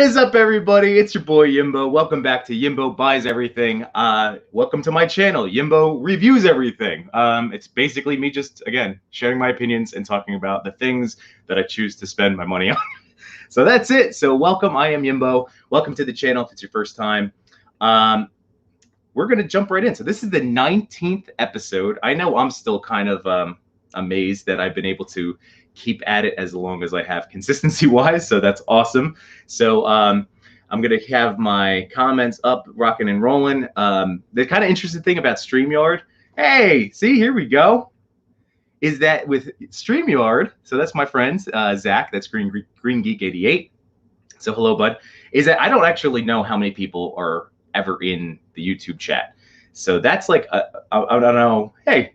is up, everybody? It's your boy Yimbo. Welcome back to Yimbo Buys Everything. Welcome to my channel, Yimbo Reviews Everything. It's basically me just, again, sharing my opinions and talking about the things that I choose to spend my money on. So that's it. So welcome. I am Yimbo. Welcome to the channel if it's your first time. We're going to jump right in. So this is the 19th episode. I know I'm still kind of amazed that I've been able to keep at it as long as I have consistency wise. So that's awesome. So I'm going to have my comments up, rocking and rolling. The kind of interesting thing about StreamYard, hey, see, here we go, is that with StreamYard, so that's my friends, Zach, that's Green Geek 88. So hello, bud. Is that I don't actually know how many people are ever in the YouTube chat. So that's like, I don't know. Hey,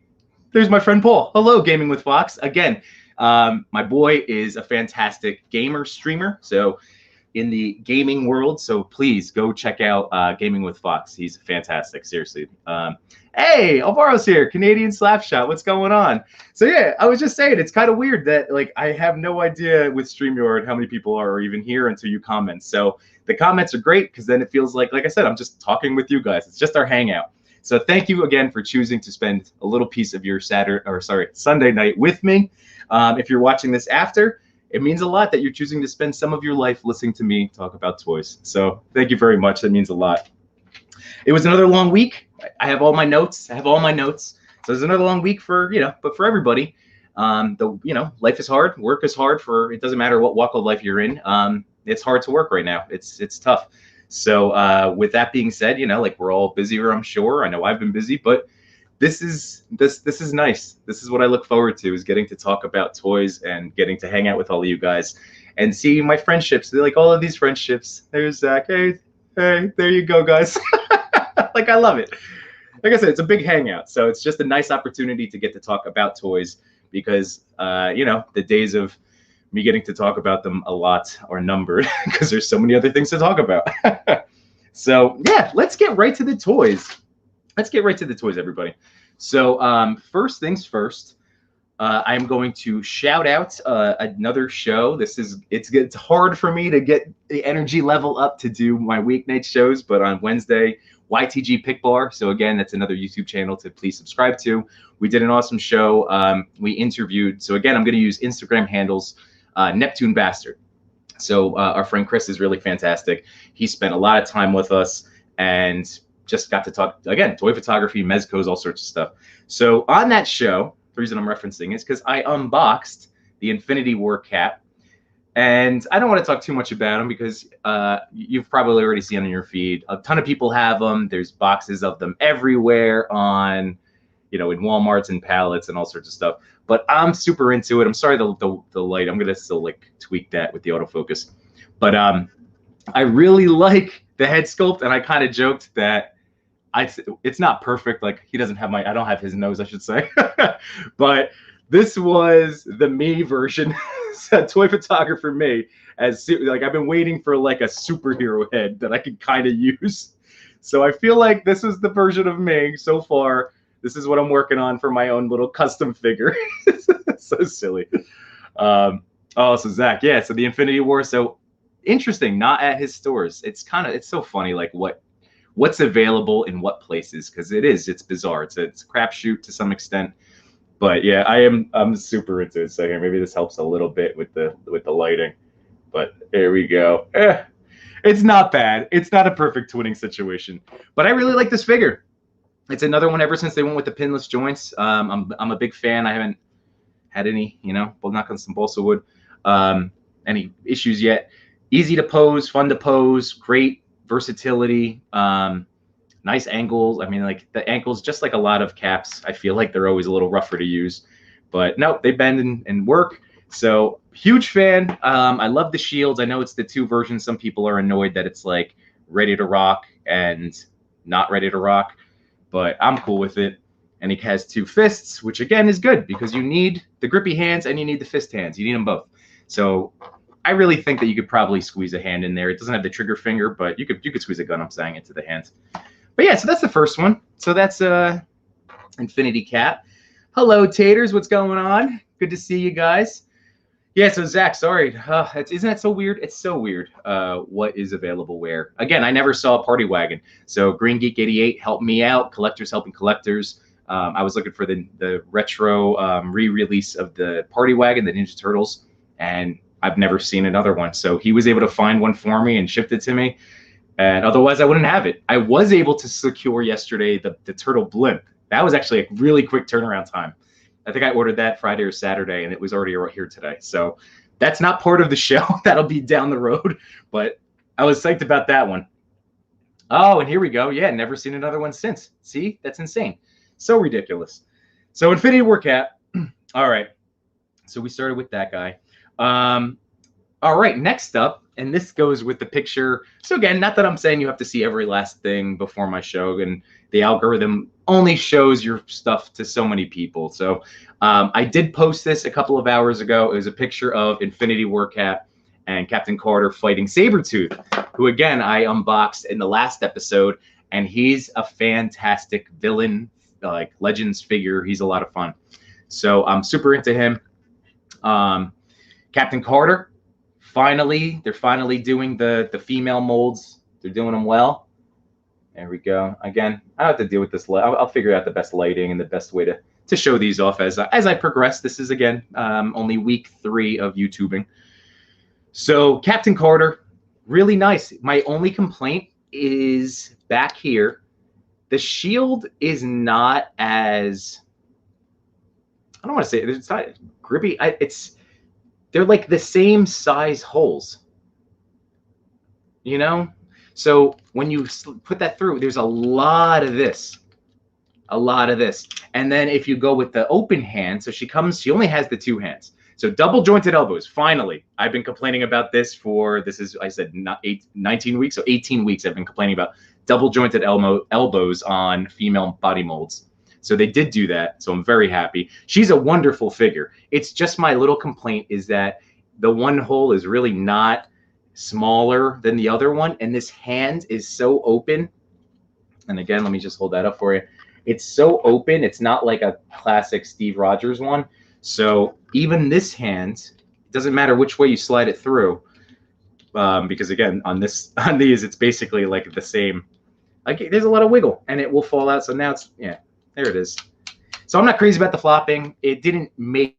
there's my friend Paul. Hello, Gaming with Fox. Again, my boy is a fantastic gamer streamer, so in the gaming world. So please go check out Gaming with Fox. He's fantastic, seriously. Hey, Alvaro's here, Canadian Slapshot. What's going on? So yeah, I was just saying, it's kind of weird that like I have no idea with StreamYard how many people are even here until you comment. So the comments are great because then it feels like I said, I'm just talking with you guys. It's just our hangout. So thank you again for choosing to spend a little piece of your Sunday night with me. If you're watching this after, it means a lot that you're choosing to spend some of your life listening to me talk about toys. So thank you very much. That means a lot. It was another long week. I have all my notes. So it's another long week for, but for everybody. Life is hard. Work is hard it doesn't matter what walk of life you're in. It's hard to work right now. It's tough. So with that being said, we're all busier, I'm sure. I know I've been busy, but this is nice. This is what I look forward to, is getting to talk about toys and getting to hang out with all of you guys and see my friendships. They're like all of these friendships. There's Zach. Hey, there you go, guys. I love it. Like I said, it's a big hangout. So it's just a nice opportunity to get to talk about toys because, the days of me getting to talk about them a lot are numbered because there's so many other things to talk about. So yeah, let's get right to the toys. Everybody. So first things first, I'm going to shout out another show. It's hard for me to get the energy level up to do my weeknight shows, but on Wednesday, YTG Pick Bar. So again, that's another YouTube channel to please subscribe to. We did an awesome show. We interviewed. So again, I'm going to use Instagram handles, Neptune Bastard. So our friend Chris is really fantastic. He spent a lot of time with us and just got to talk, again, toy photography, Mezcos, all sorts of stuff. So on that show, the reason I'm referencing is because I unboxed the Infinity War cap. And I don't want to talk too much about them because you've probably already seen on your feed. A ton of people have them. There's boxes of them everywhere on, in Walmarts and pallets and all sorts of stuff. But I'm super into it. I'm sorry the light. I'm going to still tweak that with the autofocus. But I really like the head sculpt, and I kind of joked that it's not perfect. He doesn't have I don't have his nose, I should say. But this was the me version. Toy photographer me. I've been waiting for a superhero head that I could kind of use. So I feel like this is the version of me so far. This is what I'm working on for my own little custom figure. So silly. So Zach, yeah. So the Infinity War. So interesting. Not at his stores. It's so funny. What's available in what places, because it's bizarre. It's a crapshoot to some extent, but yeah, I'm super into it. So here, maybe this helps a little bit with the lighting, but there we go. It's not bad. It's not a perfect twinning situation, but I really like this figure. It's another one ever since they went with the pinless joints. I'm a big fan. I haven't had any, we'll knock on some balsa wood, any issues yet. Easy to pose, fun to pose, great versatility, nice angles. I mean, the ankles, just like a lot of caps, I feel like they're always a little rougher to use, but no, they bend and work. So huge fan. I love the shields. I know it's the two versions. Some people are annoyed that it's ready to rock and not ready to rock, but I'm cool with it. And he has two fists, which again is good because you need the grippy hands and you need the fist hands. You need them both. So I really think that you could probably squeeze a hand in there. It doesn't have the trigger finger, but you could squeeze a gun, I'm saying, into the hands. But yeah, so that's the first one. So that's Infinity Cap. Hello, Taters. What's going on? Good to see you guys. Yeah, so Zach, sorry. Isn't that so weird? It's so weird what is available where. Again, I never saw a Party Wagon. So Green Geek 88 helped me out. Collectors helping collectors. I was looking for the retro re-release of the Party Wagon, the Ninja Turtles, and I've never seen another one. So he was able to find one for me and shipped it to me. And otherwise, I wouldn't have it. I was able to secure yesterday the Turtle Blimp. That was actually a really quick turnaround time. I think I ordered that Friday or Saturday, and it was already right here today. So that's not part of the show. That'll be down the road. But I was psyched about that one. Oh, and here we go. Yeah, never seen another one since. See, that's insane. So ridiculous. So Infinity War Cat. All right. So we started with that guy. All right, next up, and this goes with the picture. So again, not that I'm saying you have to see every last thing before my show, and the algorithm only shows your stuff to so many people. So I did post this a couple of hours ago. It was a picture of Infinity War Cat and Captain Carter fighting Sabretooth, who again I unboxed in the last episode, and he's a fantastic villain, like Legends figure. He's a lot of fun. So I'm super into him. Captain Carter. They're finally doing the female molds. They're doing them well. There we go. Again, I have to deal with this. I'll figure out the best lighting and the best way to show these off as I progress. This is, again, only week 3 of YouTubing. So Captain Carter, really nice. My only complaint is back here. The shield is not as, I don't want to say it's not grippy. They're like the same size holes, you know? So when you put that through, there's a lot of this. And then if you go with the open hand, so she only has the 2 hands. So double jointed elbows, finally. I've been complaining about this for, I said 19 weeks, so 18 weeks I've been complaining about double jointed elbows on female body molds. So they did do that, so I'm very happy. She's a wonderful figure. It's just my little complaint is that the one hole is really not smaller than the other one, and this hand is so open. And again, let me just hold that up for you. It's so open. It's not like a classic Steve Rogers one. So even this hand, it doesn't matter which way you slide it through, because again, on these, it's basically like the same. Like there's a lot of wiggle, and it will fall out. So now it's, yeah. There it is. So I'm not crazy about the flopping. It didn't make.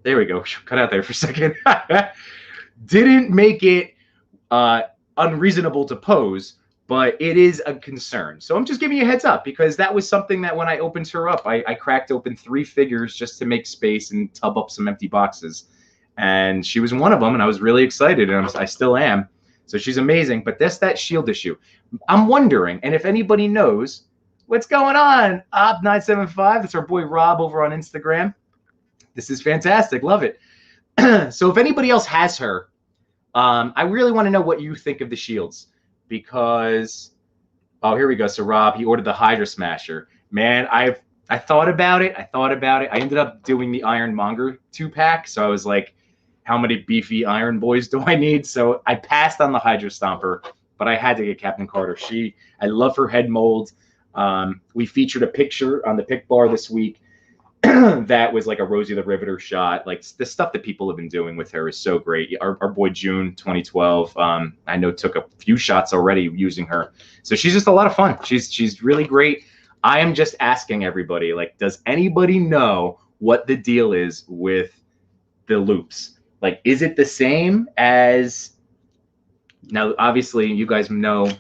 There we go. Cut out there for a second. Didn't make it unreasonable to pose, but it is a concern. So I'm just giving you a heads up because that was something that when I opened her up, I cracked open 3 figures just to make space and tub up some empty boxes. And she was one of them, and I was really excited, and I still am. So she's amazing, but that's that shield issue. I'm wondering, and if anybody knows what's going on, Op975, that's our boy Rob over on Instagram. This is fantastic. Love it. So if anybody else has her, I really want to know what you think of the shields because, oh, here we go. So Rob, he ordered the Hydra Smasher. Man, I thought about it. I ended up doing the Iron Monger 2-pack. So I was like, how many beefy Iron Boys do I need? So I passed on the Hydra Stomper, but I had to get Captain Carter. I love her head mold. We featured a picture on the pick bar this week that was like a Rosie the Riveter shot. Like the stuff that people have been doing with her is so great. Our boy June 2012, I know took a few shots already using her. So she's just a lot of fun. She's really great. I am just asking everybody, like, does anybody know what the deal is with the loops? Like, is it the same as, now, obviously, you guys know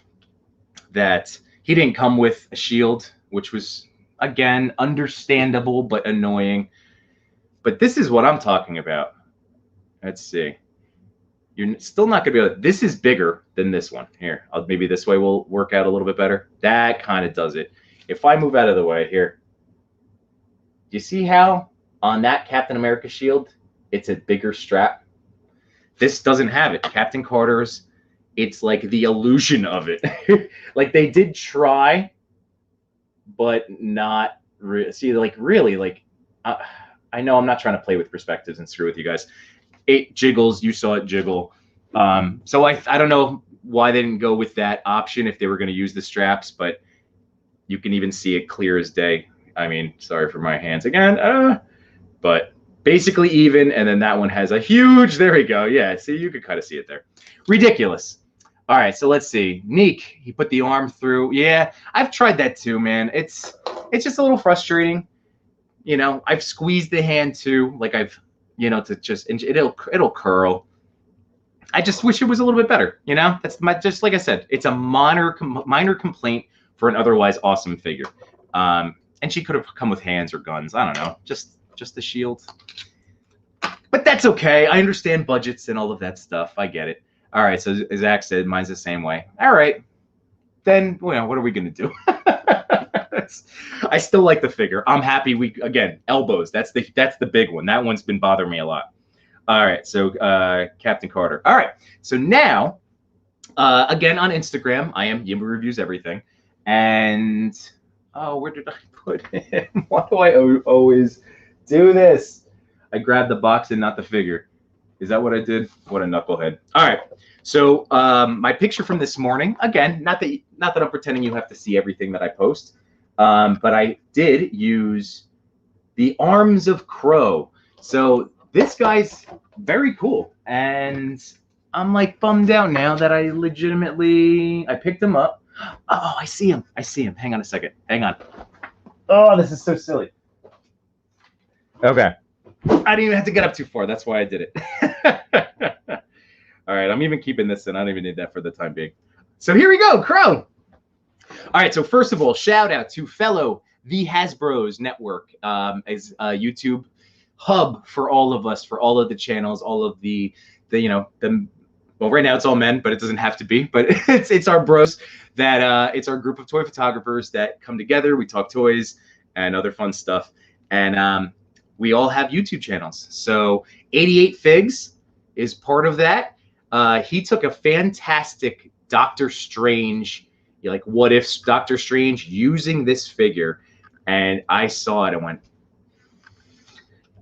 that he didn't come with a shield, which was, again, understandable but annoying. But this is what I'm talking about. Let's see. You're still not going to be able to, this is bigger than this one. Here, maybe this way will work out a little bit better. That kind of does it. If I move out of the way here, do you see how on that Captain America shield, it's a bigger strap? This doesn't have it. Captain Carter's, it's like the illusion of it. Like they did try, but not see, like really, like I know I'm not trying to play with perspectives and screw with you guys. It jiggles. You saw it jiggle. So I don't know why they didn't go with that option if they were going to use the straps, but you can even see it clear as day. I mean, sorry for my hands again. but basically even. And then that one has a huge, there we go. Yeah, see, you could kind of see it there. Ridiculous. All right, so let's see. Neek, he put the arm through. Yeah, I've tried that too, man. It's just a little frustrating. You know, I've squeezed the hand too, like I've, you know, to just, it'll curl. I just wish it was a little bit better, you know? That's just like I said, it's a minor complaint for an otherwise awesome figure. And she could have come with hands or guns. I don't know, just the shield. But that's okay. I understand budgets and all of that stuff. I get it. All right, so as Zach said, mine's the same way. All right, then, you know, what are we going to do? I still like the figure. I'm happy again, elbows. That's the big one. That one's been bothering me a lot. All right, so Captain Carter. All right, so now, again, on Instagram, I am Yimbo Reviews Everything. And, oh, where did I put him? Why do I always do this? I grabbed the box and not the figure. Is that what I did? What a knucklehead. All right. So my picture from this morning, again, not that I'm pretending you have to see everything that I post, but I did use the arms of Crow. So this guy's very cool. And I'm like bummed out now that I picked him up. Oh, I see him. Hang on a second. Hang on. Oh, this is so silly. Okay. I didn't even have to get up too far. That's why I did it. All right, I'm even keeping this in. I don't even need that for the time being. So here we go, Crow. All right, so first of all, shout out to fellow The Hasbros Network as a YouTube hub for all of us, for all of the channels, all of the well, right now it's all men, but it doesn't have to be. But it's our bros that it's our group of toy photographers that come together. We talk toys and other fun stuff, and we all have YouTube channels. So 88 Figs is part of that. He took a fantastic Doctor Strange, like what if Doctor Strange using this figure, and I saw it and went,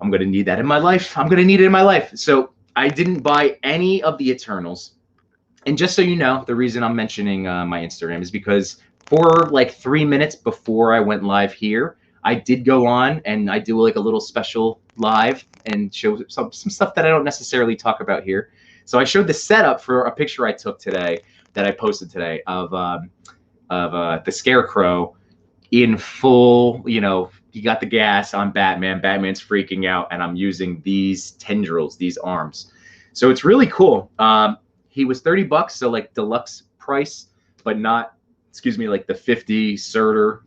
I'm going to need that in my life. I'm going to need it in my life. So I didn't buy any of the Eternals. And just so you know, the reason I'm mentioning my Instagram is because for like 3 minutes before I went live here, I did go on and I do like a little special live and show some stuff that I don't necessarily talk about here. So I showed the setup for a picture I took today that I posted today of the Scarecrow in full, you know, he got the gas on Batman. Batman's freaking out, and I'm using these tendrils, these arms. So it's really cool. He was $30, so like deluxe price, but not, excuse me, like the 50 Surtur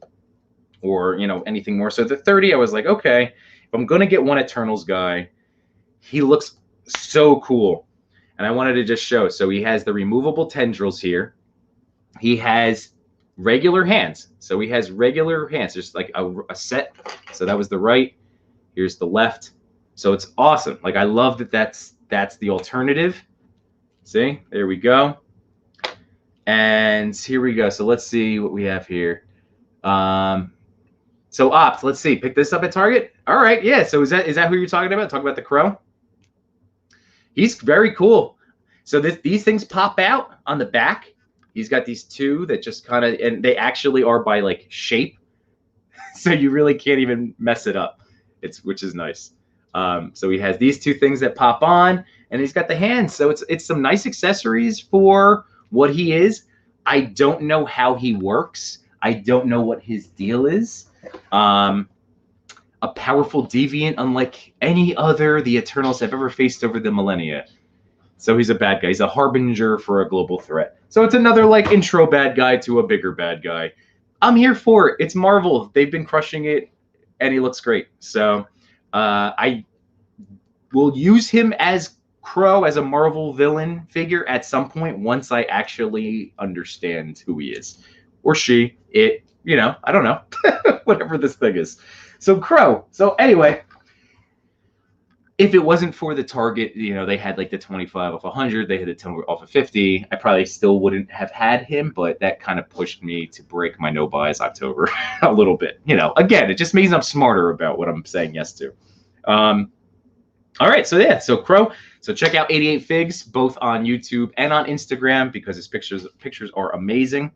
or, you know, anything more. So the 30, I was like, okay, if I'm going to get one Eternals guy, he looks so cool. And I wanted to just show. So he has the removable tendrils here. He has regular hands. So he has regular hands, just like a set. So that was the right. Here's the left. So it's awesome. Like, I love that that's the alternative. See, there we go. And here we go. So let's see what we have here. So Opt, let's see. Pick this up at Target. All right, yeah. So is that who you're talking about? Talking about the Crow? He's very cool. So these things pop out on the back. He's got these two that just kind of, and they actually are by like shape. So you really can't even mess it up. Which is nice. So he has these two things that pop on, and he's got the hands. So it's some nice accessories for what he is. I don't know how he works. I don't know what his deal is. A powerful deviant unlike any other the Eternals have ever faced over the millennia. So he's a bad guy. He's a harbinger for a global threat. So it's another like intro bad guy to a bigger bad guy. I'm here for it. It's Marvel. They've been crushing it, and he looks great. So I will use him as Crow, as a Marvel villain figure at some point once I actually understand who he is. Or she, it, you know, I don't know. Whatever this thing is. So Crow. So anyway, if it wasn't for the Target, you know, they had like the 25 off 100, they had the 10 off of 50, I probably still wouldn't have had him, but that kind of pushed me to break my no buys October a little bit. You know, again, it just means I'm smarter about what I'm saying yes to. All right, so yeah, so Crow. So check out 88 Figs both on YouTube and on Instagram because his pictures are amazing.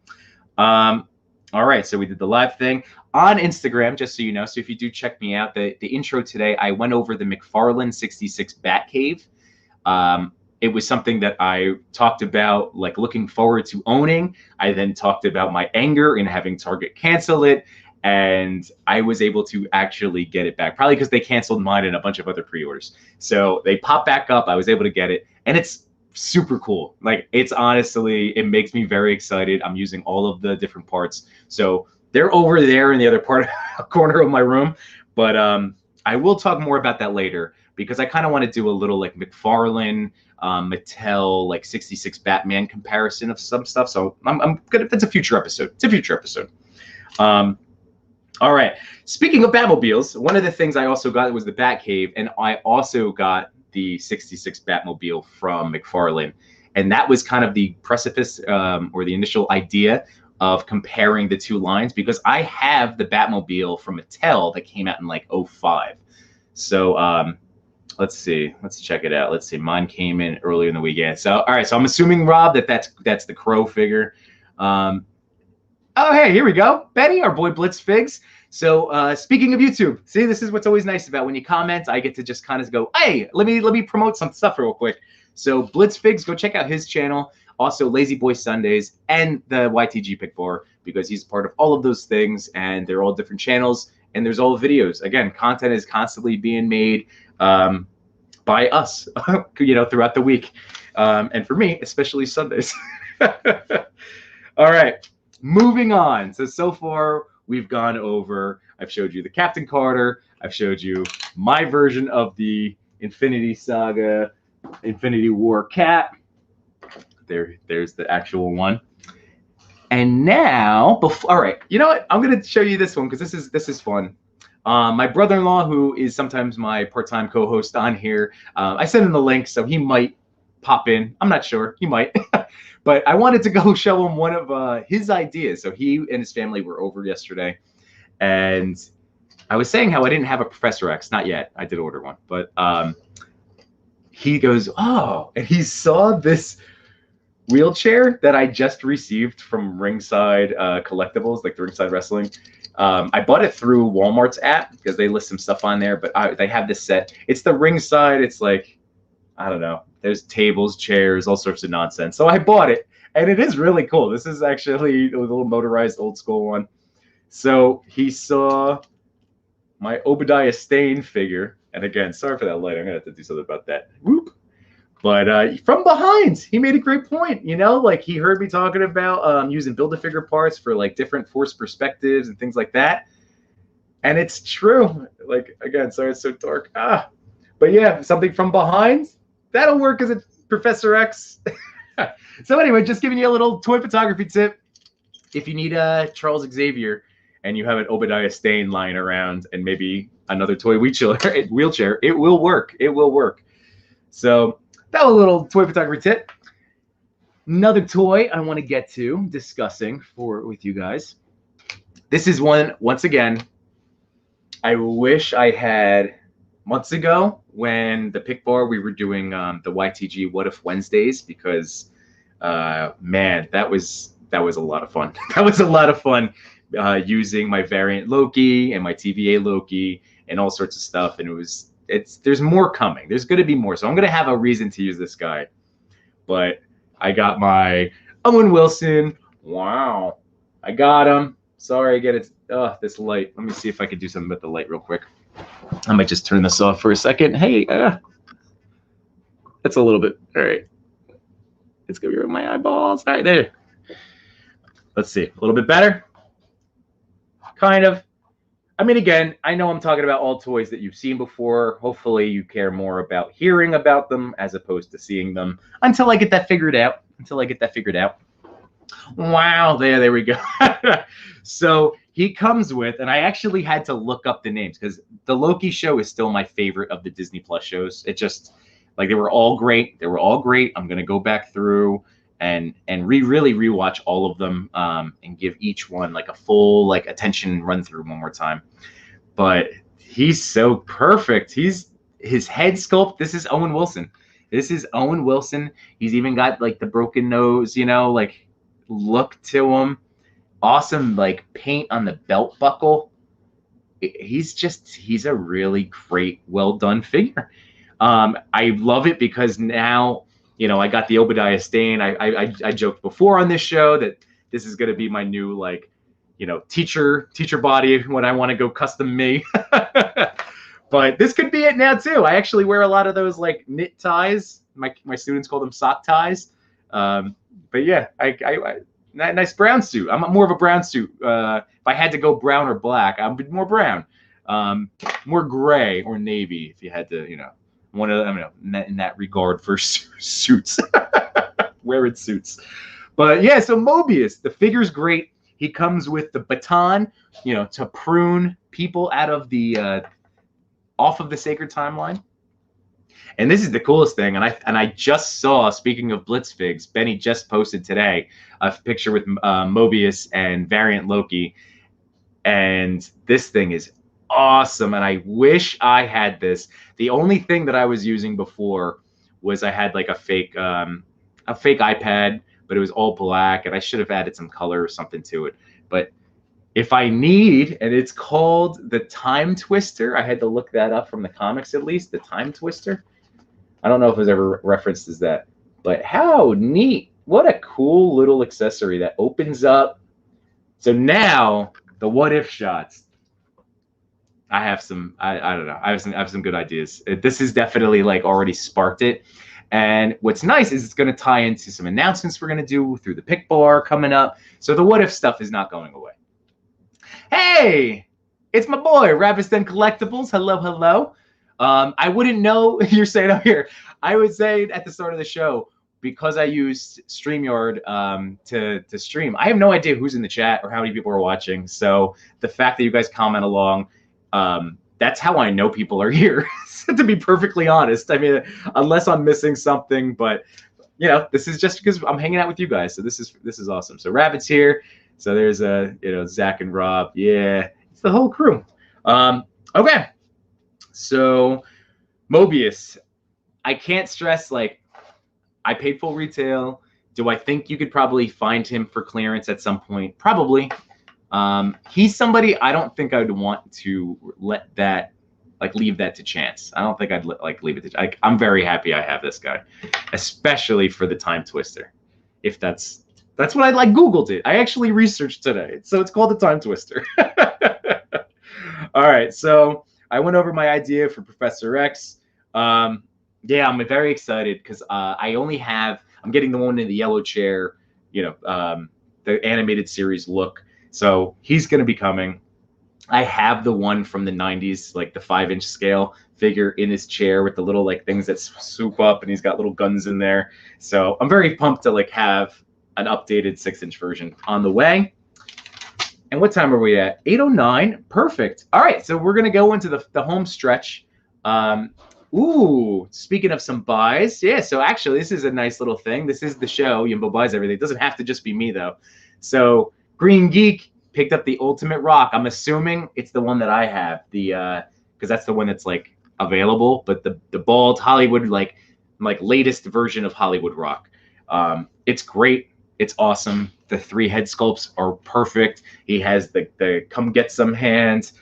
All right, so we did the live thing on Instagram, just so you know. So if you do check me out, the intro today, I went over the McFarlane 66 Batcave. It was something that I talked about, like looking forward to owning. I then talked about my anger in having Target cancel it, and I was able to actually get it back, probably because they canceled mine and a bunch of other pre-orders. So they popped back up. I was able to get it, and it's super cool. Like, it's honestly, it makes me very excited. I'm using all of the different parts. So they're over there in the other corner of my room. But I will talk more about that later, because I kind of want to do a little like McFarlane, Mattel, like 66 Batman comparison of some stuff. So I'm gonna, it's a future episode. It's a future episode. All right. Speaking of Batmobiles, one of the things I also got was the Batcave, and I also got the 66 Batmobile from McFarlane. And that was kind of the precipice, or the initial idea of comparing the two lines, because I have the Batmobile from Mattel that came out in like 05. So let's see, let's check it out. Let's see, mine came in earlier in the weekend. So all right, so I'm assuming, Rob, that's the Crow figure. Oh, hey, here we go, Betty, our boy Blitz Figs. So speaking of YouTube, see, this is what's always nice about when you comment, I get to just kind of go, hey, let me promote some stuff real quick. So Blitz Figs, go check out his channel. Also Lazy Boy Sundays and the YTG Pick 4, because he's part of all of those things, and they're all different channels, and there's all videos. Again, content is constantly being made by us, you know, throughout the week. And for me, especially Sundays. All right, moving on. So far, we've gone over, I've showed you the Captain Carter, I've showed you my version of the Infinity Saga, Infinity War Cat. There's the actual one. And now, all right, you know what? I'm gonna show you this one, because this is fun. My brother-in-law, who is sometimes my part-time co-host on here, I sent him the link, so he might pop in. I'm not sure, he might. But I wanted to go show him one of his ideas. So he and his family were over yesterday, and I was saying how I didn't have a Professor X, not yet. I did order one, but he goes, oh, and he saw this wheelchair that I just received from Ringside Collectibles, like the Ringside Wrestling. I bought it through Walmart's app because they list some stuff on there, but they have this set. It's the Ringside. It's like, I don't know. There's tables, chairs, all sorts of nonsense. So I bought it, and it is really cool. This is actually a little motorized old school one. So he saw my Obadiah Stane figure. And again, sorry for that light. I'm going to have to do something about that. Whoop. But from behind, he made a great point. You know, like he heard me talking about using Build-A-Figure parts for like different force perspectives and things like that. And it's true. Like, again, sorry it's so dark. But yeah, something from behind, that'll work as a Professor X. So anyway, just giving you a little toy photography tip. If you need a Charles Xavier and you have an Obadiah Stane lying around and maybe another toy wheelchair, it will work. It will work. So that was a little toy photography tip. Another toy I want to get to discussing with you guys. This is one, once again, I wish I had months ago when the Pick Bar, we were doing the YTG What If Wednesdays, because man, that was a lot of fun. That was a lot of fun using my variant Loki and my TVA Loki and all sorts of stuff. And there's more coming. There's going to be more. So I'm going to have a reason to use this guy. But I got my Owen Wilson. Wow. I got him. Sorry, again, it's this light. Let me see if I can do something with the light real quick. I might just turn this off for a second. Hey, that's a little bit. All right. It's going to be right in my eyeballs. All right, there. Let's see. A little bit better? Kind of. I mean, again, I know I'm talking about all toys that you've seen before. Hopefully you care more about hearing about them as opposed to seeing them until I get that figured out. Wow, there we go. So he comes with, and I actually had to look up the names because the Loki show is still my favorite of the Disney Plus shows. It just, like, they were all great. They were all great. I'm going to go back through and really rewatch all of them and give each one like a full like attention run through one more time. But he's so perfect. His head sculpt. This is Owen Wilson. He's even got like the broken nose, you know, like look to him. awesome like paint on the belt buckle. He's a really great, well done figure. I love it because now, I got the Obadiah Stane. I joked before on this show that this is going to be my new like, teacher body when I want to go custom me. But this could be it now too. I actually wear a lot of those like knit ties. My students call them sock ties. But yeah, I nice brown suit. I'm more of a brown suit. If I had to go brown or black, I would be more brown. More gray or navy if you had to, one of them, in that regard for suits. Wearing suits. But yeah, so Mobius, the figure's great. He comes with the baton, to prune people out of the off of the sacred timeline. And this is the coolest thing. And I just saw, speaking of Blitzfigs, Benny just posted today a picture with Mobius and Variant Loki. And this thing is awesome. And I wish I had this. The only thing that I was using before was I had like a fake iPad, but it was all black. And I should have added some color or something to it. But if I need, and it's called the Time Twister. I had to look that up from the comics at least, the Time Twister. I don't know if it was ever referenced as that, but how neat. What a cool little accessory that opens up. So now the what if shots. I have some, I don't know. I have some good ideas. This is definitely like already sparked it. And what's nice is it's going to tie into some announcements we're going to do through the pick bar coming up. So the what if stuff is not going away. Hey, it's my boy, Raviston Collectibles. Hello, hello. I wouldn't know, you're saying out here. I would say at the start of the show, because I use StreamYard to stream, I have no idea who's in the chat or how many people are watching. So the fact that you guys comment along, that's how I know people are here, to be perfectly honest. I mean, unless I'm missing something, but this is just because I'm hanging out with you guys. So this is awesome. So Rabbit's here. So there's Zach and Rob. Yeah, it's the whole crew. Okay. So Mobius, I can't stress, like, I paid full retail. Do I think you could probably find him for clearance at some point? Probably. He's somebody I don't think I'd want to let that, like, leave that to chance. I don't think I'd leave it to. I'm very happy I have this guy, especially for the Time Twister. If that's what I like. Googled it. I actually researched today, so it's called the Time Twister. All right, so I went over my idea for Professor X. Yeah, I'm very excited because I'm getting the one in the yellow chair, the animated series look. So he's going to be coming. I have the one from the 90s, like the 5-inch scale figure in his chair with the little like things that swoop up, and he's got little guns in there. So I'm very pumped to like have an updated 6-inch version on the way. And what time are we at? 8:09. Perfect. All right, so we're going to go into the home stretch. Ooh, speaking of some buys, yeah, so actually this is a nice little thing. This is the show, Yimbo Buys Everything. It doesn't have to just be me, though. So Green Geek picked up the Ultimate Rock. I'm assuming it's the one that I have, because that's the one that's, like, available, but the bald Hollywood, like latest version of Hollywood Rock. It's great. It's awesome. The 3 head sculpts are perfect. He has the come get some hands.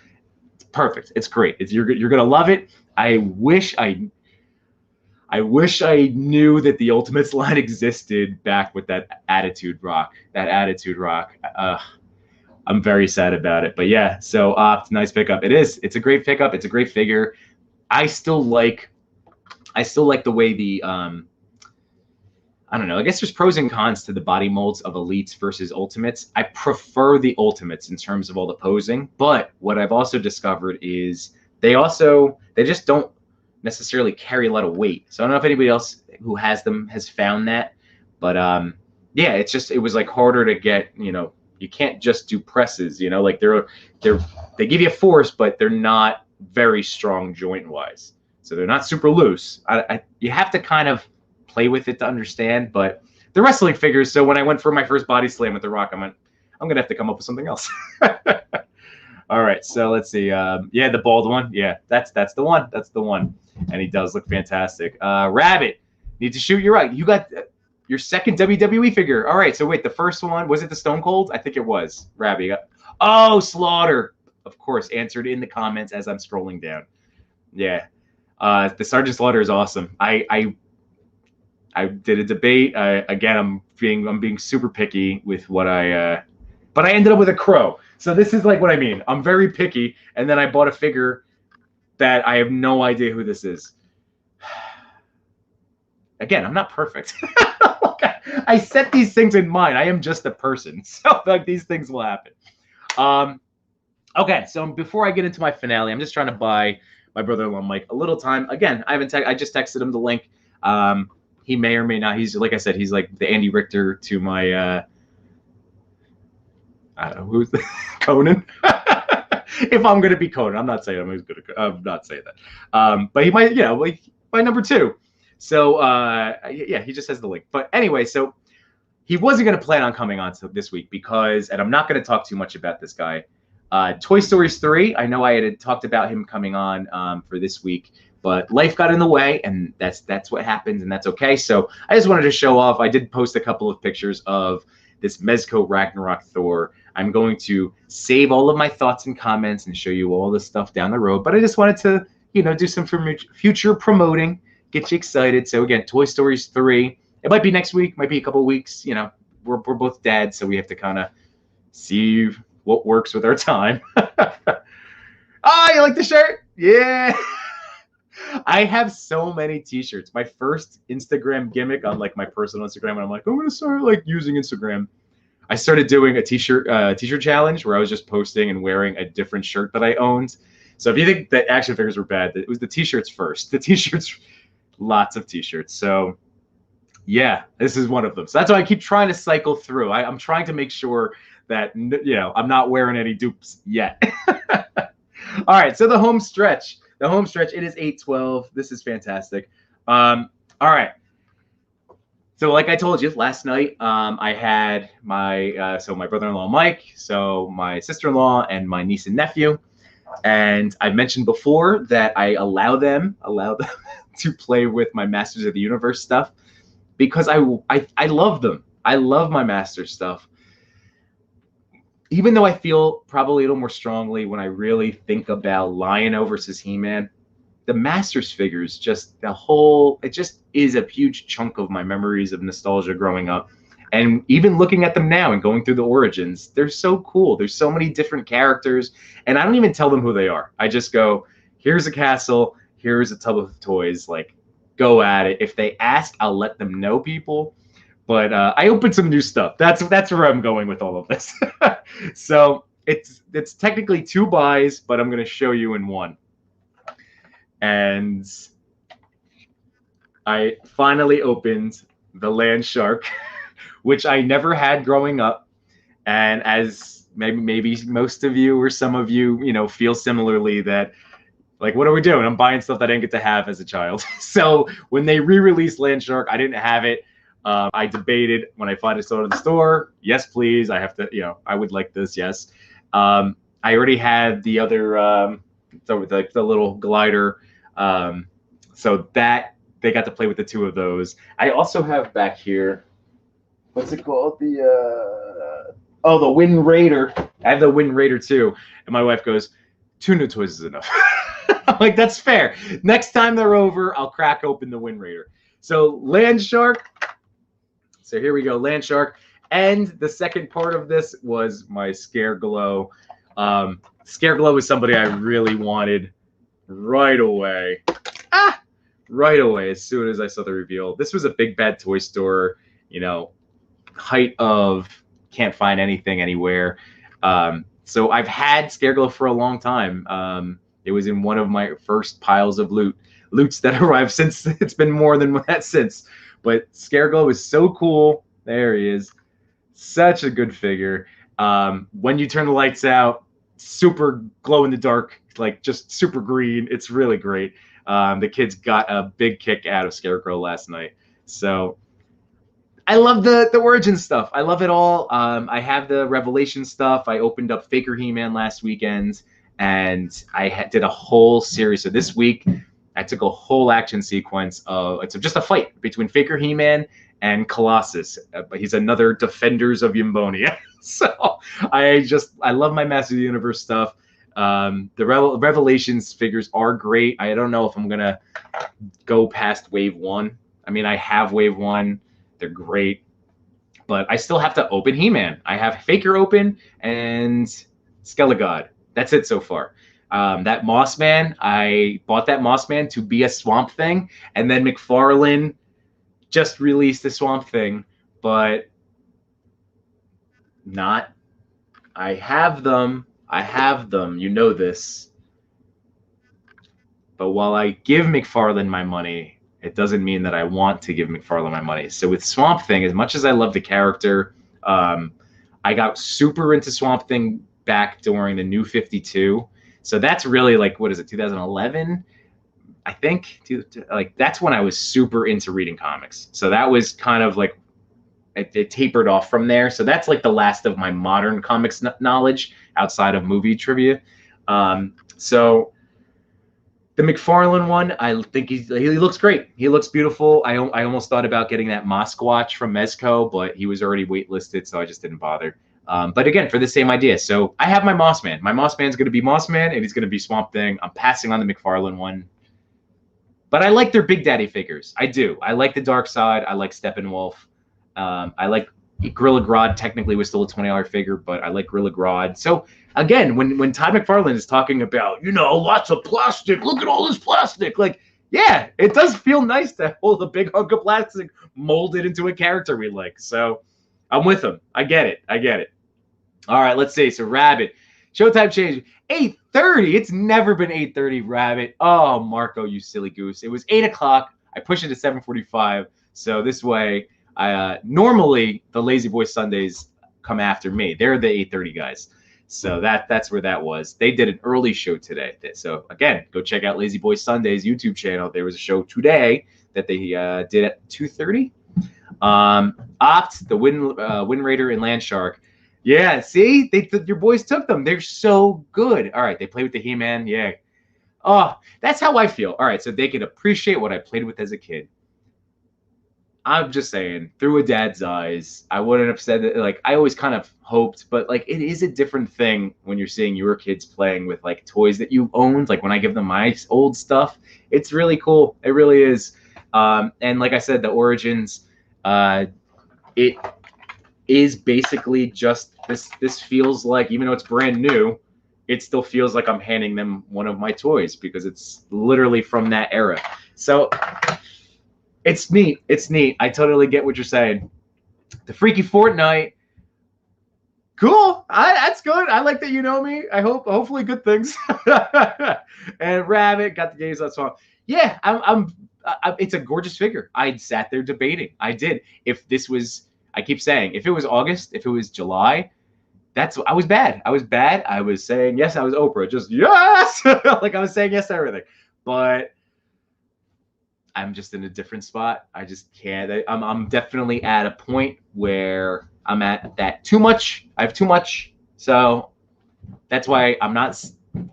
It's perfect. It's great. You're gonna love it. I wish I knew that the Ultimates line existed back with that Attitude Rock. I'm very sad about it. But yeah, so it's a nice pickup. It is. It's a great pickup. It's a great figure. I still like the way the I don't know. I guess there's pros and cons to the body molds of Elites versus Ultimates. I prefer the Ultimates in terms of all the posing, but what I've also discovered is they just don't necessarily carry a lot of weight. So I don't know if anybody else who has them has found that, but yeah, it was like harder to get. You can't just do presses. Like they give you force, but they're not very strong joint wise. So they're not super loose. You have to kind of play with it to understand, but the wrestling figures. So when I went for my first body slam with the Rock, I'm gonna have to come up with something else. All right, so let's see. Yeah, the bald one. Yeah, that's the one. That's the one. And he does look fantastic. Rabbit, need to shoot. You're right. You're your second WWE figure. All right, so wait, the first one, was it the Stone Cold? I think it was. Rabbi. Oh, Slaughter. Of course, answered in the comments as I'm scrolling down. Yeah. The Sergeant Slaughter is awesome. I did a debate. Again, I'm being super picky with what but I ended up with a Crow. So this is like what I mean. I'm very picky, and then I bought a figure that I have no idea who this is. Again, I'm not perfect. I set these things in mind. I am just a person, so like these things will happen. Okay, so before I get into my finale, I'm just trying to buy my brother-in-law Mike a little time. Again, I just texted him the link. He may or may not. He's, like I said, he's like the Andy Richter to my I don't know who's Conan. If I'm gonna be Conan, I'm not saying I'm not saying that. But he might, you know, like my number 2. So yeah, he just has the link. But anyway, so he wasn't gonna plan on coming on this week because, and I'm not gonna talk too much about this guy. Toy Stories 3. I know I had talked about him coming on for this week, but life got in the way, and that's what happens, and that's okay. So I just wanted to show off. I did post a couple of pictures of this Mezco Ragnarok Thor. I'm going to save all of my thoughts and comments and show you all this stuff down the road. But I just wanted to, you know, do some future promoting, get you excited. So again, Toy Stories 3. It might be next week, might be a couple of weeks. You know, we're both dads, so we have to kind of see what works with our time. Oh, you like the shirt? Yeah. I have so many t-shirts. My first Instagram gimmick on like my personal Instagram, and I'm like, I'm gonna start like using Instagram. I started doing a t-shirt challenge where I was just posting and wearing a different shirt that I owned. So if you think that action figures were bad, it was the t-shirts first. The t-shirts, lots of t-shirts. So yeah, this is one of them. So that's why I keep trying to cycle through. I'm trying to make sure that, you know, I'm not wearing any dupes yet. All right, so the home stretch. The home stretch, it is 8/12. This is fantastic. All right. So like I told you last night, I had my my brother-in-law Mike, so my sister-in-law and my niece and nephew, and I mentioned before that I allow them to play with my Masters of the Universe stuff because I love them. I love my Masters stuff. Even though I feel probably a little more strongly when I really think about Lion-O versus He-Man, the Masters figures, just it just is a huge chunk of my memories of nostalgia growing up. And even looking at them now and going through the origins, they're so cool. There's so many different characters, and I don't even tell them who they are. I just go, here's a castle, here's a tub of toys, like, go at it. If they ask, I'll let them know, people. But I opened some new stuff. That's where I'm going with all of this. So it's technically 2 buys, but I'm going to show you in one. And I finally opened the Land Shark, which I never had growing up. And as maybe most of you or some of you, you know, feel similarly that, like, what are we doing? I'm buying stuff that I didn't get to have as a child. So when they re-released Land Shark, I didn't have it. I debated when I finally saw it in the store. Yes, please. I have to, you know, I would like this. Yes. I already had the other, the little glider. So that they got to play with the 2 of those. I also have back here, what's it called? The Wind Raider. I have the Wind Raider too. And my wife goes, 2 new toys is enough. I'm like, that's fair. Next time they're over, I'll crack open the Wind Raider. So Land Shark. So here we go, Land Shark. And the second part of this was my Scareglow. Scareglow was somebody I really wanted right away. Right away, as soon as I saw the reveal. This was a big bad toy store, you know, height of can't find anything anywhere. So I've had Scareglow for a long time. It was in one of my first piles of loots that arrived since. It's been more than that since. But Scareglow is so cool. There he is. Such a good figure. When you turn the lights out, super glow in the dark, like just super green. It's really great. The kids got a big kick out of Scarecrow last night. So I love the origin stuff. I love it all. I have the Revelation stuff. I opened up Faker He-Man last weekend, and I did a whole series. So this week, I took a whole action sequence of it's just a fight between Faker He-Man and Colossus. But he's another Defenders of Yimbonia. So I love my Master of the Universe stuff. The Revelations figures are great. I don't know if I'm gonna go past Wave 1. I mean, I have Wave 1. They're great. But I still have to open He-Man. I have Faker open and Skelegod. That's it so far. That Mossman, I bought that Mossman to be a Swamp Thing, and then McFarlane just released the Swamp Thing, but not. I have them. You know this. But while I give McFarlane my money, it doesn't mean that I want to give McFarlane my money. So with Swamp Thing, as much as I love the character, I got super into Swamp Thing back during the New 52. So that's really like, what is it, 2011? I think. Like, that's when I was super into reading comics. So that was kind of like, it tapered off from there. So that's like the last of my modern comics knowledge outside of movie trivia. So the McFarlane one, I think he looks great. He looks beautiful. I almost thought about getting that Mosquatch from Mezco, but he was already waitlisted, so I just didn't bother. But again, for the same idea. So I have my Mossman. My Mossman's going to be Mossman, and he's going to be Swamp Thing. I'm passing on the McFarlane one. But I like their Big Daddy figures. I do. I like the Dark Side. I like Steppenwolf. I like Gorilla Grodd. Technically was still a $20 figure, but I like Gorilla Grodd. So again, when Todd McFarlane is talking about, you know, lots of plastic, look at all this plastic, like, yeah, it does feel nice to hold a big hunk of plastic molded into a character we like. So I'm with him. I get it. All right, let's see. So Rabbit, showtime change, 8:30. It's never been 8:30, Rabbit. Oh, Marco, you silly goose. It was 8 o'clock. I pushed it to 7:45. So this way, normally the Lazy Boy Sundays come after me. They're the 8:30 guys. So that's where that was. They did an early show today. So again, go check out Lazy Boy Sundays YouTube channel. There was a show today that they did at 2:30. Opt, the Wind Raider and Land Shark. Yeah, see, your boys took them. They're so good. All right, they play with the He-Man. Yeah. Oh, that's how I feel. All right, so they can appreciate what I played with as a kid. I'm just saying, through a dad's eyes, I wouldn't have said that. Like, I always kind of hoped, but like, it is a different thing when you're seeing your kids playing with like toys that you owned. Like when I give them my old stuff, it's really cool. It really is. And like I said, the Origins, it is basically just this. This feels like, even though it's brand new, it still feels like I'm handing them one of my toys because it's literally from that era. So it's neat. It's neat. I totally get what you're saying. The Freaky Fortnite. Cool. That's good. I like that you know me. Hopefully good things. And Rabbit got the games on song. Yeah, it's a gorgeous figure. I sat there debating. I did. If this was, I keep saying, if it was August, if it was July, I was bad. I was saying yes. I was Oprah. Just yes. Like I was saying yes to everything. But I'm just in a different spot. I just can't. I'm definitely at a point where I'm at that too much. I have too much. So that's why I'm not. It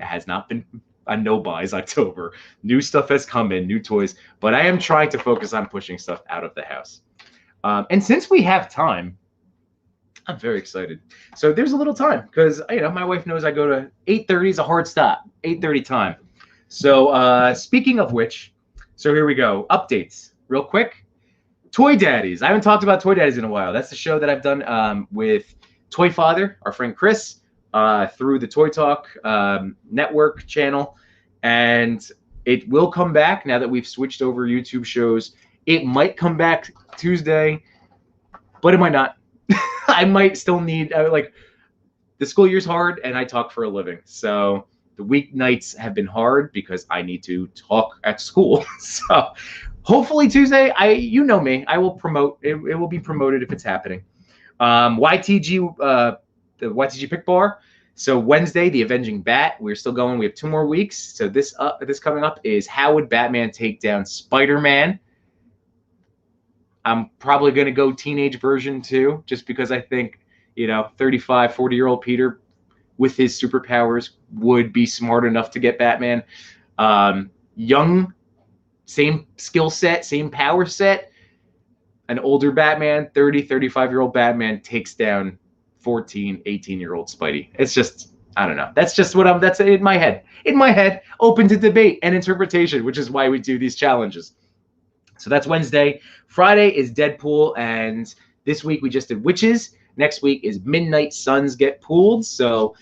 has not been a no buys October. New stuff has come in, new toys, but I am trying to focus on pushing stuff out of the house. And since we have time, I'm very excited. So there's a little time because my wife knows I go to 8:30 is a hard stop. 8:30 time. So speaking of which. So here we go. Updates, real quick. Toy Daddies. I haven't talked about Toy Daddies in a while. That's the show that I've done with Toy Father, our friend Chris, through the Toy Talk network channel. And it will come back now that we've switched over YouTube shows. It might come back Tuesday, but it might not. I might still need, like, the school year's hard, and I talk for a living. So the weeknights have been hard because I need to talk at school. So hopefully Tuesday, you know me, I will promote. It will be promoted if it's happening. YTG, the YTG Pick Bar. So Wednesday, the Avenging Bat. We're still going. We have 2 more weeks. So this coming up is how would Batman take down Spider-Man? I'm probably going to go teenage version too, just because I think, 35, 40-year-old Peter with his superpowers would be smart enough to get Batman. Young, same skill set, same power set. an older Batman, 30, 35-year-old Batman takes down 14, 18-year-old Spidey. It's just, I don't know. That's just that's in my head. In my head, open to debate and interpretation, which is why we do these challenges. So that's Wednesday. Friday is Deadpool, and this week we just did Witches. Next week is Midnight Suns get pooled. So,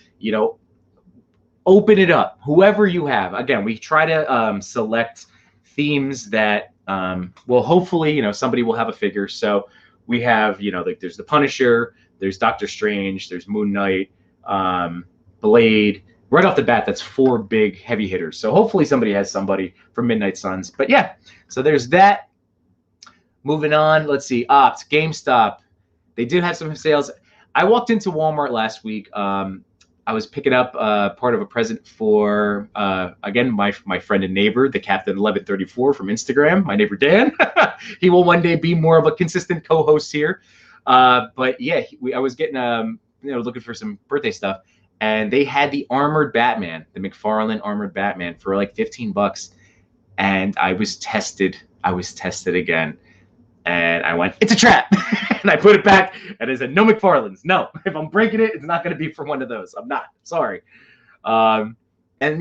open it up. Whoever you have. Again, we try to select themes that hopefully, somebody will have a figure. So we have, like there's the Punisher, there's Doctor Strange, there's Moon Knight, Blade. Right off the bat, that's 4 big heavy hitters. So hopefully somebody has somebody from Midnight Suns. But yeah, so there's that. Moving on, let's see. Opt, GameStop. They did have some sales. I walked into Walmart last week. I was picking up part of a present for, again, my friend and neighbor, the Captain 1134 from Instagram, my neighbor Dan. He will one day be more of a consistent co-host here. But yeah, I was getting, looking for some birthday stuff. And they had the armored Batman, the McFarlane armored Batman for like $15. And I was tested again. And I went, it's a trap. And I put it back. And I said, no McFarlanes. No, if I'm breaking it, it's not going to be for one of those. I'm not. Sorry. And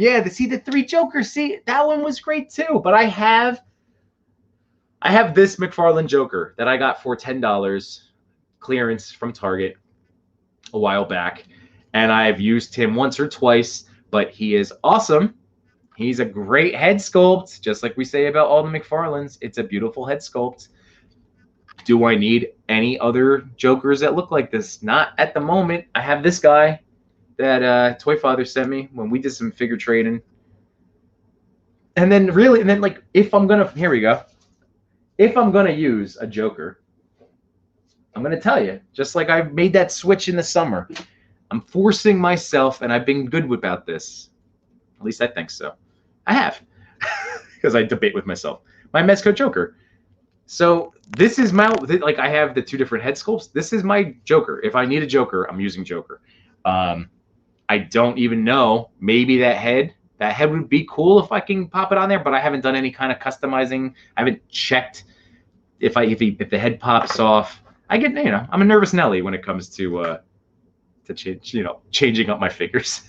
yeah, to see the 3 Jokers. See, that one was great too. But I have this McFarlane Joker that I got for $10 clearance from Target a while back. And I've used him once or twice. But he is awesome. He's a great head sculpt. Just like we say about all the McFarlanes. It's a beautiful head sculpt. Do I need any other Jokers that look like this? Not at the moment. I have this guy that Toy Father sent me when we did some figure trading. And then like, if I'm going to, here we go. If I'm going to use a Joker, I'm going to tell you, just like I made that switch in the summer, I'm forcing myself, and I've been good about this. At least I think so. I have, because I debate with myself. My Mezco Joker. So this is my, like, I have the 2 different head sculpts. This is my Joker. If I need a Joker, I'm using Joker. I don't even know. Maybe that head would be cool if I can pop it on there, but I haven't done any kind of customizing. I haven't checked if the head pops off. I get, I'm a nervous Nelly when it comes to changing up my figures.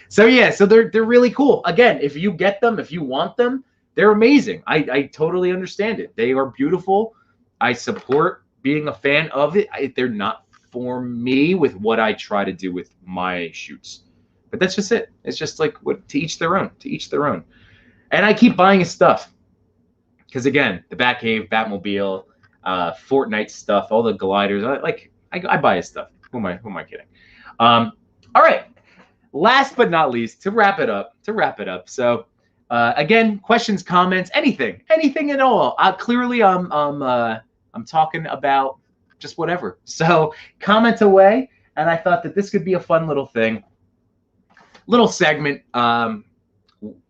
So yeah, so they're really cool. Again, if you get them, if you want them, they're amazing. I totally understand it. They are beautiful. I support being a fan of it. They're not for me with what I try to do with my shoots. But that's just it. It's just like to each their own. To each their own. And I keep buying his stuff. Because again, the Batcave, Batmobile, Fortnite stuff, all the gliders. I buy his stuff. Who am I kidding? All right. Last but not least, to wrap it up. So again, questions, comments, anything at all. Clearly, I'm talking about just whatever. So comment away, and I thought that this could be a fun little thing, little segment. I'm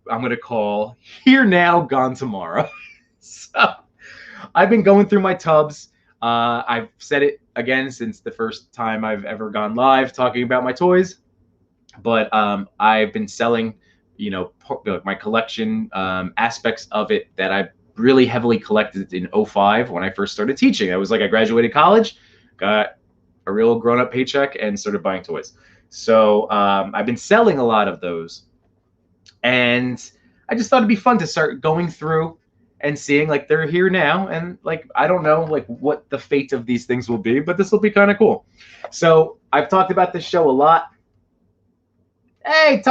gonna call Here Now, Gone Tomorrow. So I've been going through my tubs. I've said it again since the first time I've ever gone live talking about my toys, but I've been selling, my collection aspects of it that I really heavily collected in 2005 when I first started teaching. I was like, I graduated college, got a real grown-up paycheck, and started buying toys. So I've been selling a lot of those, and I just thought it'd be fun to start going through and seeing, like, they're here now, and like, I don't know like what the fate of these things will be, but this will be kind of cool. So I've talked about this show a lot. Hey,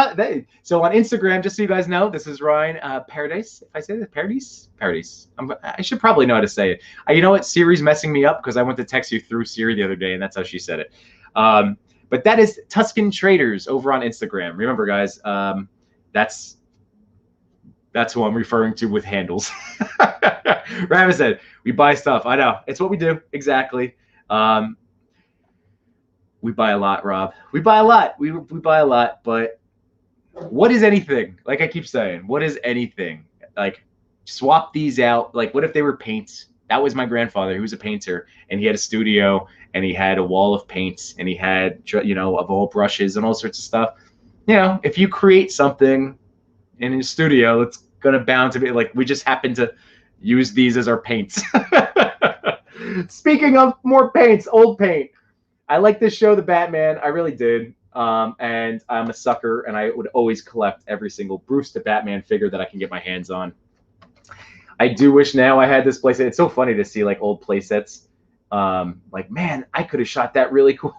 so on Instagram, just so you guys know, this is Ryan Paradise. If I say that, Paradise. I should probably know how to say it. You know what? Siri's messing me up because I went to text you through Siri the other day, and that's how she said it. But that is Tuscan Traders over on Instagram. Remember, guys, that's who I'm referring to with handles. Raven said, we buy stuff. I know. It's what we do. Exactly. We buy a lot, Rob. We buy a lot. We buy a lot. But what is anything? Like I keep saying, what is anything? Like, swap these out. Like, what if they were paints? That was my grandfather. He was a painter, and he had a studio, and he had a wall of paints, and he had, of all brushes and all sorts of stuff. If you create something in his studio, it's gonna bound to be like, we just happen to use these as our paints. Speaking of more paints, old paint. I like this show, The Batman. I really did. And I'm a sucker, and I would always collect every single Bruce the Batman figure that I can get my hands on. I do wish now I had this playset. It's so funny to see like old playsets. Like, man, I could have shot that really cool.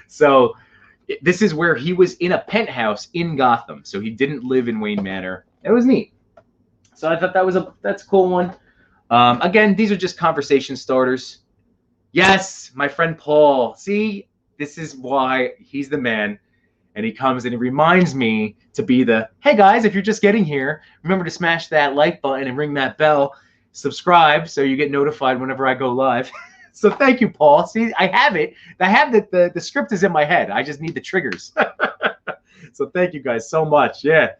So this is where he was in a penthouse in Gotham. So he didn't live in Wayne Manor. It was neat. So I thought that's a cool one. Again, these are just conversation starters. Yes, my friend Paul. See, this is why he's the man. And he comes and he reminds me to be the, hey guys, if you're just getting here, remember to smash that like button and ring that bell. Subscribe so you get notified whenever I go live. So thank you, Paul. See, I have it. I have the script is in my head. I just need the triggers. So thank you guys so much. Yeah.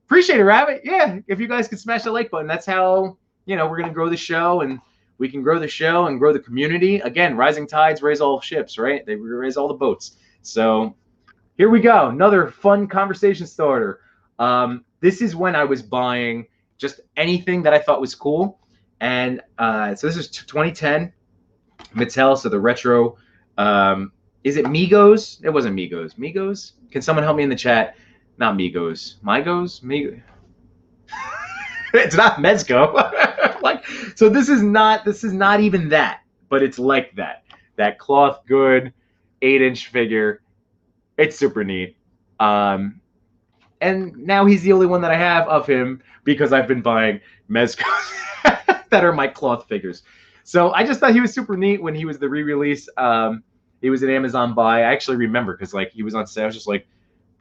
Appreciate it, Rabbit. Yeah. If you guys could smash the like button, that's how, we're going to grow the show, and we can grow the show and grow the community. Again, rising tides raise all ships, right? They raise all the boats. So here we go. Another fun conversation starter. This is when I was buying just anything that I thought was cool. And so this is 2010 Mattel. So the retro, is it Migos? It wasn't Migos. Migos? Can someone help me in the chat? Not Migos. Migos? Migos? It's not Mezco. Like, so this is not even that, but it's like that. That cloth good 8-inch figure. It's super neat. And now he's the only one that I have of him because I've been buying Mezco that are my cloth figures. So I just thought he was super neat when he was the re-release. He was an Amazon buy. I actually remember because like he was on sale. I was just like,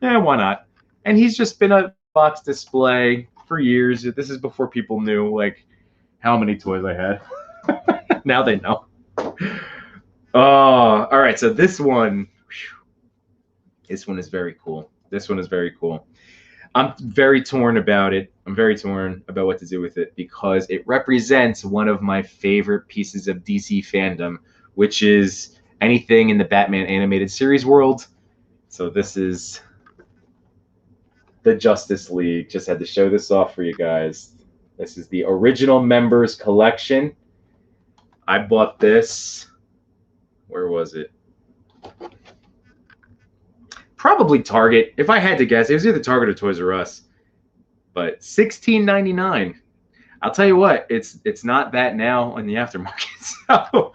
yeah, why not? And he's just been a box display for years. This is before people knew like how many toys I had. Now they know. Oh, all right. So this one is very cool. This one is very cool. I'm very torn about it. I'm very torn about what to do with it because it represents one of my favorite pieces of DC fandom, which is anything in the Batman animated series world. So this is the Justice League. Just had to show this off for you guys. This is the original members collection. I bought this. Where was it? Probably Target. If I had to guess, it was either Target or Toys R Us. But $16.99. I'll tell you what, it's not that now in the aftermarket. So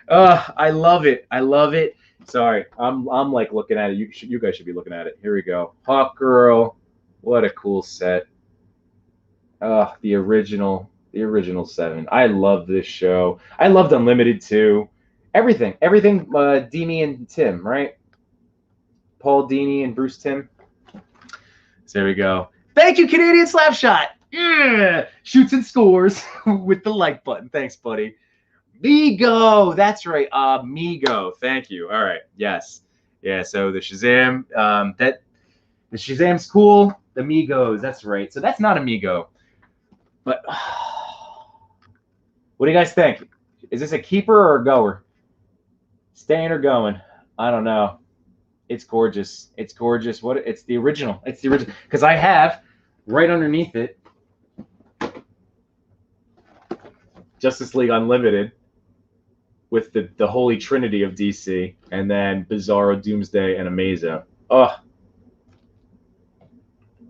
I love it. I love it. Sorry, I'm like looking at it. You guys should be looking at it. Here we go. Hawk Girl. What a cool set. The original 7. I love this show. I loved Unlimited too. Everything. Dini and Tim, right? Paul Dini and Bruce Timm. So there we go. Thank you, Canadian Slapshot. Yeah, shoots and scores with the like button. Thanks, buddy. Mego, that's right. Mego. Thank you. All right. Yes. Yeah. So the Shazam. The Shazam's cool. The Migos. That's right. So that's not a Mego. But what do you guys think? Is this a keeper or a goer? Staying or going? I don't know. It's gorgeous. It's gorgeous. It's the original. It's the original. Because I have right underneath it Justice League Unlimited with the holy trinity of DC, and then Bizarro, Doomsday, and Amazo. Oh.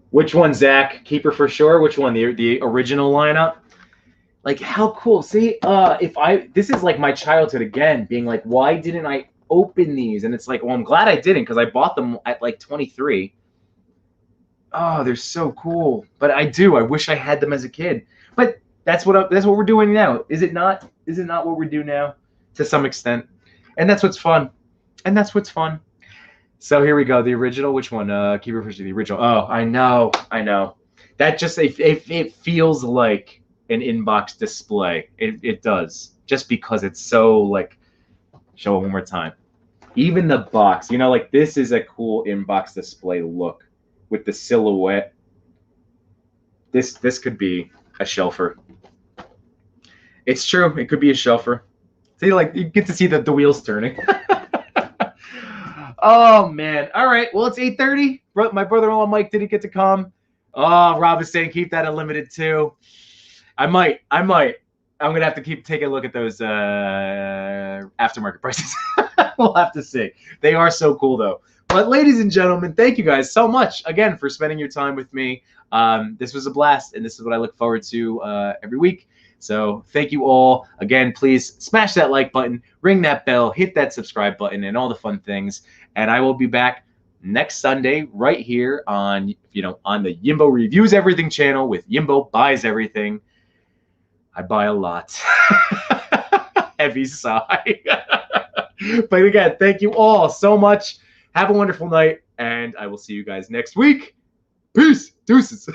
Which one, Zach? Keeper for sure. Which one? The original lineup? Like, how cool. See, this is like my childhood again, being like, why didn't I open these? And it's like, well, I'm glad I didn't because I bought them at like 23. Oh, they're so cool. But I wish I had them as a kid. But that's what we're doing now. Is it not? Is it not what we do now? To some extent. And that's what's fun. So here we go. The original, which one? Keeper for the original. Oh, I know. That just it feels like an inbox display. It does. Just because it's so like, show it one more time. Even the box, like this is a cool inbox display look with the silhouette. This could be a shelfer. It's true. It could be a shelfer. See, like you get to see the wheels turning. Oh man! All right. Well, it's 8:30. My brother-in-law Mike didn't get to come. Oh, Rob is saying keep that unlimited too. I might. I'm gonna have to keep taking a look at those aftermarket prices. We'll have to see. They are so cool though. But ladies and gentlemen, thank you guys so much again for spending your time with me. This was a blast, and this is what I look forward to every week. So thank you all. Again, please smash that like button, ring that bell, hit that subscribe button, and all the fun things. And I will be back next Sunday right here on, on the Yimbo Reviews Everything channel with Yimbo Buys Everything. I buy a lot. Heavy sigh. But again, thank you all so much. Have a wonderful night, and I will see you guys next week. Peace. Deuces.